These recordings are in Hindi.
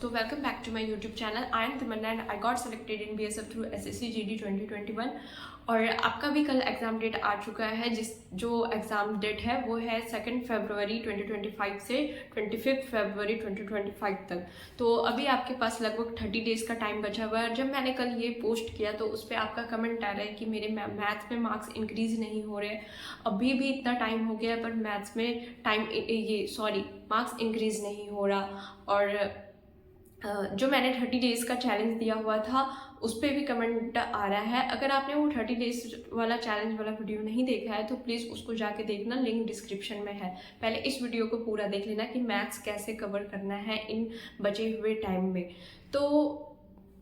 So welcome back to my YouTube channel. I am Tamanna and I got selected in BSF through SSC GD 2021 और आपका भी कल एग्ज़ाम डेट आ चुका है। जो एग्ज़ाम डेट है वो है 2 फरवरी 2025 से 25 फरवरी 2025 तक। तो अभी आपके पास लगभग 30 डेज़ का टाइम बचा हुआ है। जब मैंने कल ये पोस्ट किया तो उस पर आपका कमेंट आ रहा है कि मेरे मैथ्स में मार्क्स इंक्रीज़ नहीं हो रहे। अभी भी इतना टाइम हो गया पर मैथ्स में मार्क्स इंक्रीज़ नहीं हो रहा। और जो मैंने 30 डेज़ का चैलेंज दिया हुआ था उस पर भी कमेंट आ रहा है। अगर आपने वो 30 डेज़ वाला चैलेंज वाला वीडियो नहीं देखा है तो प्लीज़ उसको जाके देखना, लिंक डिस्क्रिप्शन में है। पहले इस वीडियो को पूरा देख लेना कि मैथ्स कैसे कवर करना है इन बचे हुए टाइम में। तो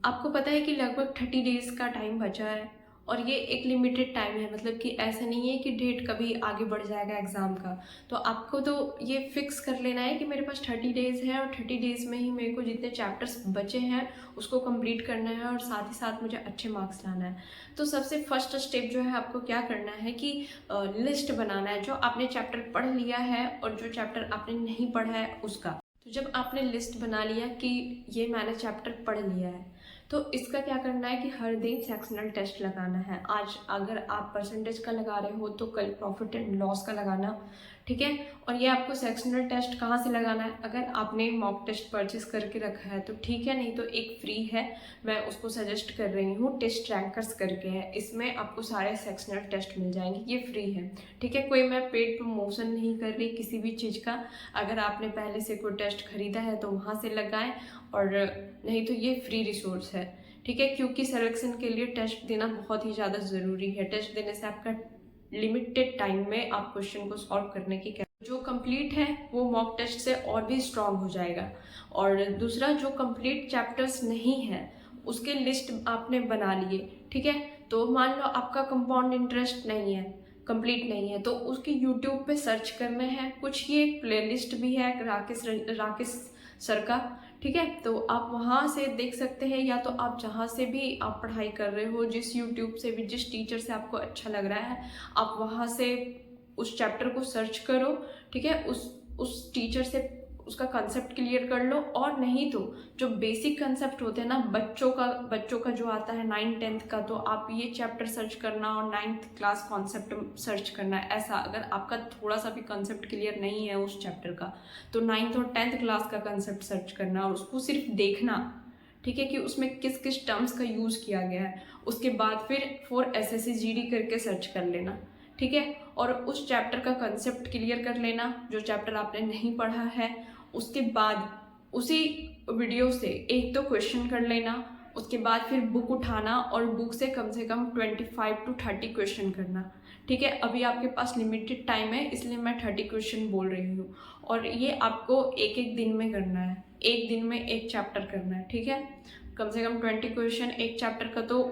आपको पता है कि लगभग 30 डेज़ का टाइम बचा है और ये एक लिमिटेड टाइम है, मतलब कि ऐसा नहीं है कि डेट कभी आगे बढ़ जाएगा एग्ज़ाम का। तो आपको तो ये फिक्स कर लेना है कि मेरे पास 30 डेज़ है और 30 डेज़ में ही मेरे को जितने चैप्टर्स बचे हैं उसको कंप्लीट करना है और साथ ही साथ मुझे अच्छे मार्क्स लाना है। तो सबसे फर्स्ट स्टेप जो है आपको क्या करना है कि लिस्ट बनाना है, जो आपने चैप्टर पढ़ लिया है और जो चैप्टर आपने नहीं पढ़ा है उसका। तो जब आपने लिस्ट बना लिया कि ये मैंने चैप्टर पढ़ लिया है तो इसका क्या करना है कि हर दिन सेक्शनल टेस्ट लगाना है। आज अगर आप परसेंटेज का लगा रहे हो तो कल प्रॉफिट एंड लॉस का लगाना, ठीक है। और ये आपको सेक्शनल टेस्ट कहाँ से लगाना है, अगर आपने मॉक टेस्ट परचेस करके रखा है तो ठीक है, नहीं तो एक फ्री है, मैं उसको सजेस्ट कर रही हूँ, टेस्ट रैंकर्स करके है। इसमें आपको सारे सेक्शनल टेस्ट मिल जाएंगे, ये फ्री है, ठीक है। कोई मैं पेड प्रमोशन नहीं कर रही किसी भी चीज़ का। अगर आपने पहले से कोई टेस्ट खरीदा है तो वहाँ से लगाएं और नहीं तो ये फ्री रिसोर्स है, ठीक है। क्योंकि सिलेक्शन के लिए टेस्ट देना बहुत ही ज़्यादा ज़रूरी है। टेस्ट देने से आपका लिमिटेड टाइम में आप क्वेश्चन को सॉल्व करने की जो कंप्लीट है वो मॉक टेस्ट से और भी स्ट्रांग हो जाएगा। और दूसरा, जो कंप्लीट चैप्टर्स नहीं है उसके लिस्ट आपने बना लिए, ठीक है। तो मान लो आपका कंपाउंड इंटरेस्ट नहीं है, कंप्लीट नहीं है, तो उसकी यूट्यूब पे सर्च करना है। कुछ ये प्लेलिस्ट भी है राकेश सर का, ठीक है। तो आप वहाँ से देख सकते हैं, या तो आप जहाँ से भी आप पढ़ाई कर रहे हो, जिस यूट्यूब से भी, जिस टीचर से आपको अच्छा लग रहा है, आप वहाँ से उस चैप्टर को सर्च करो, ठीक है। उस टीचर से उसका कंसेप्ट क्लियर कर लो। और नहीं तो जो बेसिक कंसेप्ट होते हैं ना बच्चों का जो आता है 9th-10th का, तो आप ये चैप्टर सर्च करना और 9th क्लास कॉन्सेप्ट सर्च करना। ऐसा अगर आपका थोड़ा सा भी कंसेप्ट क्लियर नहीं है उस चैप्टर का तो 9th और 10th क्लास का कंसेप्ट सर्च करना और उसको सिर्फ देखना, ठीक है, कि उसमें किस किस टर्म्स का यूज़ किया गया है। उसके बाद फिर फॉर SSC GD करके सर्च कर लेना, ठीक है। और उस चैप्टर का कंसेप्ट क्लियर कर लेना जो चैप्टर आपने नहीं पढ़ा है। उसके बाद उसी वीडियो से एक तो क्वेश्चन कर लेना। उसके बाद फिर बुक उठाना और बुक से कम 25 to 30 क्वेश्चन करना, ठीक है। अभी आपके पास लिमिटेड टाइम है इसलिए मैं 30 क्वेश्चन बोल रही हूँ और ये आपको एक दिन में करना है, एक दिन में एक चैप्टर करना है, ठीक है। कम से कम 20 क्वेश्चन एक चैप्टर का तो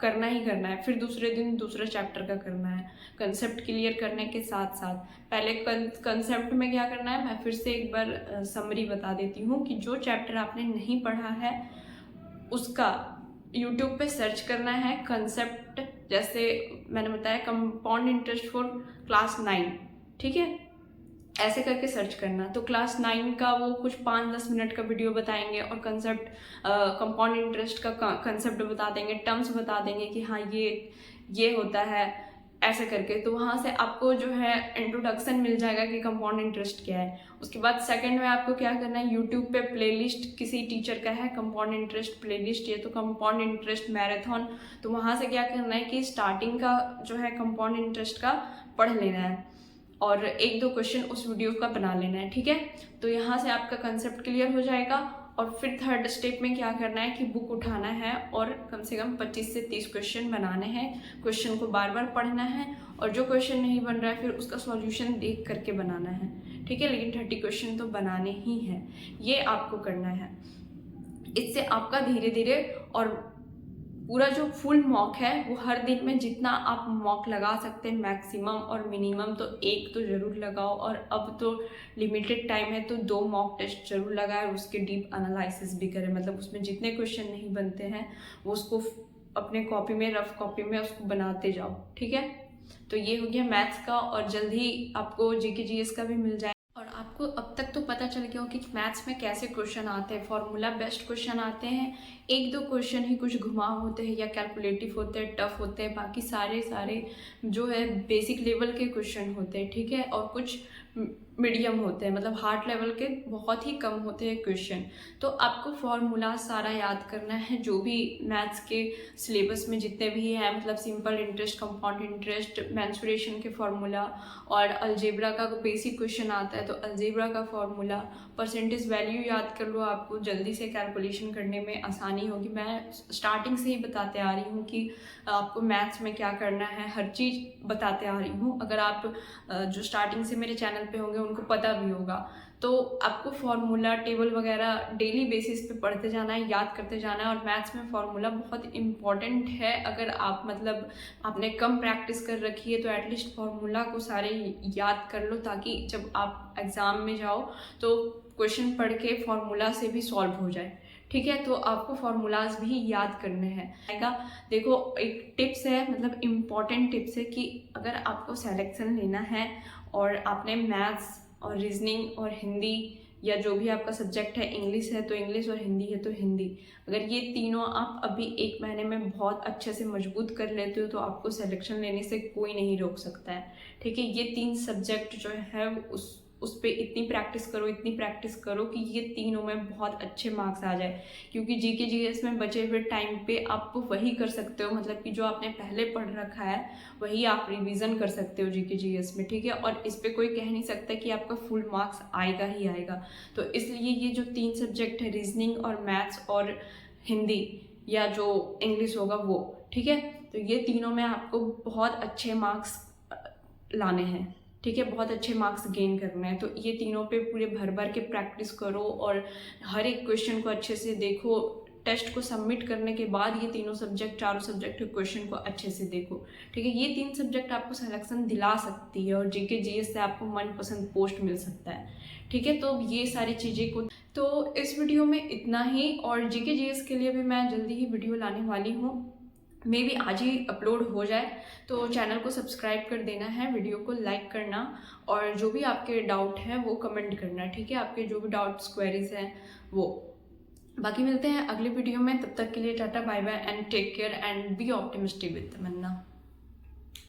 करना ही करना है। फिर दूसरे दिन दूसरे चैप्टर का करना है, कंसेप्ट क्लियर करने के साथ साथ। पहले कंसेप्ट में क्या करना है मैं फिर से एक बार समरी बता देती हूँ कि जो चैप्टर आपने नहीं पढ़ा है उसका यूट्यूब पे सर्च करना है कंसेप्ट। जैसे मैंने बताया कंपाउंड इंटरेस्ट फॉर क्लास 9, ठीक है, ऐसे करके सर्च करना। तो क्लास 9 का वो कुछ 5-10 मिनट का वीडियो बताएंगे और कंसेप्ट कंपाउंड इंटरेस्ट का कंसेप्ट बता देंगे, टर्म्स बता देंगे कि हाँ ये होता है, ऐसे करके। तो वहाँ से आपको जो है इंट्रोडक्शन मिल जाएगा कि कंपाउंड इंटरेस्ट क्या है। उसके बाद सेकंड में आपको क्या करना है, यूट्यूब पे प्लेलिस्ट किसी टीचर का है कंपाउंड इंटरेस्ट प्लेलिस्ट, ये तो कंपाउंड इंटरेस्ट मैराथन। तो वहाँ से क्या करना है कि स्टार्टिंग का जो है कंपाउंड इंटरेस्ट का पढ़ लेना है और 1-2 क्वेश्चन उस वीडियो का बना लेना है, ठीक है। तो यहाँ से आपका कंसेप्ट क्लियर हो जाएगा। और फिर थर्ड स्टेप में क्या करना है कि बुक उठाना है और कम से कम 25 से 30 क्वेश्चन बनाने हैं। क्वेश्चन को बार बार पढ़ना है और जो क्वेश्चन नहीं बन रहा है फिर उसका सॉल्यूशन देख करके बनाना है, ठीक है। लेकिन 30 क्वेश्चन तो बनाने ही हैं, ये आपको करना है। इससे आपका धीरे धीरे और पूरा जो फुल मॉक है वो हर दिन में जितना आप मॉक लगा सकते हैं मैक्सिमम और मिनिमम तो एक तो ज़रूर लगाओ। और अब तो लिमिटेड टाइम है तो 2 मॉक टेस्ट जरूर लगाए और उसके डीप एनालिसिस भी करें, मतलब उसमें जितने क्वेश्चन नहीं बनते हैं वो उसको अपने कॉपी में, रफ कॉपी में उसको बनाते जाओ, ठीक है। तो ये हो गया मैथ्स का और जल्द ही आपको GK GS का भी मिल जाए। और आप आपको अब तक तो पता चल गया हो कि मैथ्स में कैसे क्वेश्चन आते हैं। फॉर्मूला बेस्ड क्वेश्चन आते हैं, एक दो क्वेश्चन ही कुछ घुमा होते हैं या कैलकुलेटिव होते हैं, टफ होते हैं, बाकी सारे जो है बेसिक लेवल के क्वेश्चन होते हैं, ठीक है। और कुछ मीडियम होते हैं, मतलब हार्ड लेवल के बहुत ही कम होते हैं क्वेश्चन। तो आपको फॉर्मूला सारा याद करना है, जो भी मैथ्स के सिलेबस में जितने भी हैं, मतलब simple interest, compound interest, mensuration के फार्मूला, और अलजेब्रा का बेसिक क्वेश्चन आता है तो अलजेब्रा का फार्मूला, परसेंटेज वैल्यू याद कर लो, आपको जल्दी से कैलकुलेशन करने में आसानी होगी। मैं स्टार्टिंग से ही बताते आ रही हूँ कि आपको मैथ्स में क्या करना है, हर चीज़ बताते आ रही हूँ। अगर आप जो स्टार्टिंग से मेरे चैनल पे होंगे उनको पता भी होगा। तो आपको फार्मूला टेबल वगैरह डेली बेसिस पे पढ़ते जाना है, याद करते जाना है। और मैथ्स में फार्मूला बहुत इम्पॉर्टेंट है। अगर आप मतलब आपने कम प्रैक्टिस कर रखी है तो एटलीस्ट फार्मूला को सारे याद कर लो, ताकि जब आप एग्ज़ाम में जाओ तो क्वेश्चन पढ़ के फार्मूला से भी सॉल्व हो जाए, ठीक है। तो आपको फार्मूलाज भी याद करने हैं। देखो एक टिप्स है, मतलब इम्पॉर्टेंट टिप्स है कि अगर आपको सिलेक्शन लेना है और आपने मैथ्स और रीजनिंग और हिंदी या जो भी आपका सब्जेक्ट है, इंग्लिश है तो इंग्लिश और हिंदी है तो हिंदी, अगर ये तीनों आप अभी 1 महीने में बहुत अच्छे से मजबूत कर लेते हो तो आपको सिलेक्शन लेने से कोई नहीं रोक सकता है, ठीक है। ये 3 सब्जेक्ट जो है उस पर इतनी प्रैक्टिस करो कि ये तीनों में बहुत अच्छे मार्क्स आ जाए। क्योंकि जीके जीएस में बचे हुए टाइम पे आप वही कर सकते हो, मतलब कि जो आपने पहले पढ़ रखा है वही आप रिवीजन कर सकते हो जीके जीएस में, ठीक है। और इस पे कोई कह नहीं सकता कि आपका फुल मार्क्स आएगा ही आएगा। तो इसलिए ये जो 3 सब्जेक्ट है, रीजनिंग और मैथ्स और हिंदी या जो इंग्लिश होगा वो, ठीक है। तो ये तीनों में आपको बहुत अच्छे मार्क्स लाने हैं, ठीक है, बहुत अच्छे मार्क्स गेन करने हैं। तो ये तीनों पे पूरे भर के प्रैक्टिस करो और हर एक क्वेश्चन को अच्छे से देखो। टेस्ट को सबमिट करने के बाद ये तीनों सब्जेक्ट, चारों सब्जेक्ट के क्वेश्चन को अच्छे से देखो, ठीक है। ये 3 सब्जेक्ट आपको सिलेक्शन दिला सकती है और जीके जीएस से आपको मनपसंद पोस्ट मिल सकता है, ठीक है। तो ये सारी चीज़ें को, तो इस वीडियो में इतना ही। और जीके जीएस के लिए भी मैं जल्दी ही वीडियो लाने वाली हूँ, मे बी आज ही अपलोड हो जाए। तो चैनल को सब्सक्राइब कर देना है, वीडियो को लाइक करना, और जो भी आपके डाउट है वो कमेंट करना, ठीक है। आपके जो भी डाउट्स, क्वेरीज हैं वो। बाकी मिलते हैं अगले वीडियो में, तब तक के लिए tata bye bye and take care and be optimistic with Tamannaah.